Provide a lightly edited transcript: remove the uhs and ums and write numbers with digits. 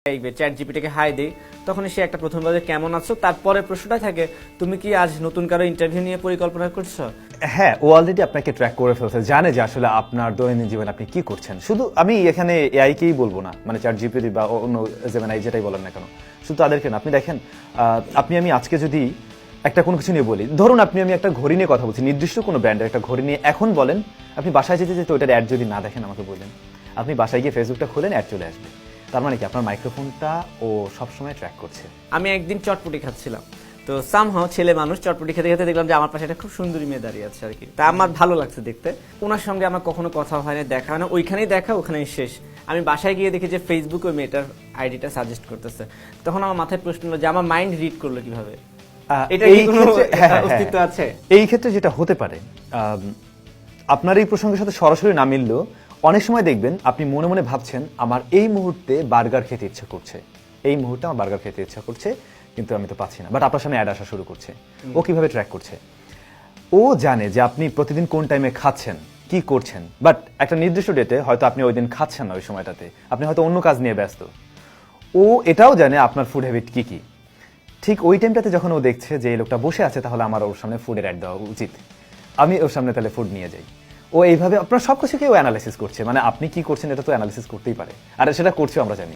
এই chat জিপিটিকে high দিই, তখন সে একটা প্রথম বলে কেমন আছো, তারপরে প্রশ্নটা থাকে তুমি কি আজ নতুন কারো ইন্টারভিউ নিয়ে পরিকল্পনা করছো। হ্যাঁ, ও অলরেডি আপনাকে ট্র্যাক করে ফেলছে, জানে যে আসলে আপনার দৈনন্দিন জীবনে আপনি কি করছেন। শুধু আমি এখানে এআই কেই বলবো না, মানে চ্যাট জিপিটি বা অন্য জেমিনাই যেটাই বলেন না কেন, শুধু তাদেরকে না। আপনি দেখেন, আমি আজকে যদি একটা কোনো কিছু নিয়ে বলি, ধরুন আমি একটা ঘড়ি নিয়ে কথা বলছি, নির্দিষ্ট কোনো ব্র্যান্ডের একটা ঘড়ি নিয়ে, এখন বলেন আপনি বাসায় যেতে যেতে ওইটার অ্যাড যদি না দেখেন আমাকে বলেন, আপনি বাসায় গিয়ে ফেসবুকটা খোলেন, অ্যাড চলে আসবে। তার মানে কি আপনার মাইক্রোফোনটা ও সবসময় ট্র্যাক করছে। আমি একদিন চটপটি খাচ্ছিলাম, তো সামহাও ছেলে মানুষ চটপটি খেতে খেতে দেখলাম যে আমার পাশে একটা খুব সুন্দরী মেয়ে দাঁড়িয়ে আছে আর কি। তা আমার ভালো লাগছে দেখতে। ওনার সঙ্গে আমার কখনো কথা হয় না, দেখা হয় না, ওইখানেই দেখা ওখানেই শেষ। আমি বাসায় গিয়ে দেখি যে ফেসবুক ওই মেয়েটার আইডিটা সাজেস্ট করতেছে। তখন আমার মাথায় প্রশ্ন হলো যে আমার মাইন্ড রিড করলো কিভাবে, এটা কি কোনো অস্তিত্ব আছে? এই ক্ষেত্রে যেটা হতে পারে, আপনার এই প্রসঙ্গের সাথে সরাসরি না মিললেও অনেক সময় দেখবেন আপনি মনে মনে ভাবছেন আমার এই মুহূর্তে বার্গার খেতে ইচ্ছা করছে, এই মুহূর্তে আমার বার্গার খেতে ইচ্ছা করছে, কিন্তু আমি তো পাচ্ছি না, বাট আপনার সামনে অ্যাড আসা শুরু করছে। ও কিভাবে ট্র্যাক করছে? ও জানে যে আপনি প্রতিদিন কোন টাইমে খাচ্ছেন, কি করছেন, বাট একটা নির্দিষ্ট ডেটে হয়তো আপনি ওই দিন খাচ্ছেন না, ওই সময়টাতে আপনি হয়তো অন্য কাজ নিয়ে ব্যস্ত। ও এটাও জানে আপনার ফুড হ্যাবিট কি কি। ঠিক ওই টাইমটাতে যখন ও দেখছে যে এই লোকটা বসে আছে, তাহলে আমার ওর সামনে ফুডের অ্যাড দেওয়া উচিত, আমি ওর সামনে তাহলে ফুড নিয়ে যাই। ও এইভাবে আপনার সবকিছুকে ও অ্যানালাইসিস করছে, মানে আপনি কি করছেন এটা তো অ্যানালাইসিস করতেই পারে, আর সেটা করছেও আমরা জানি।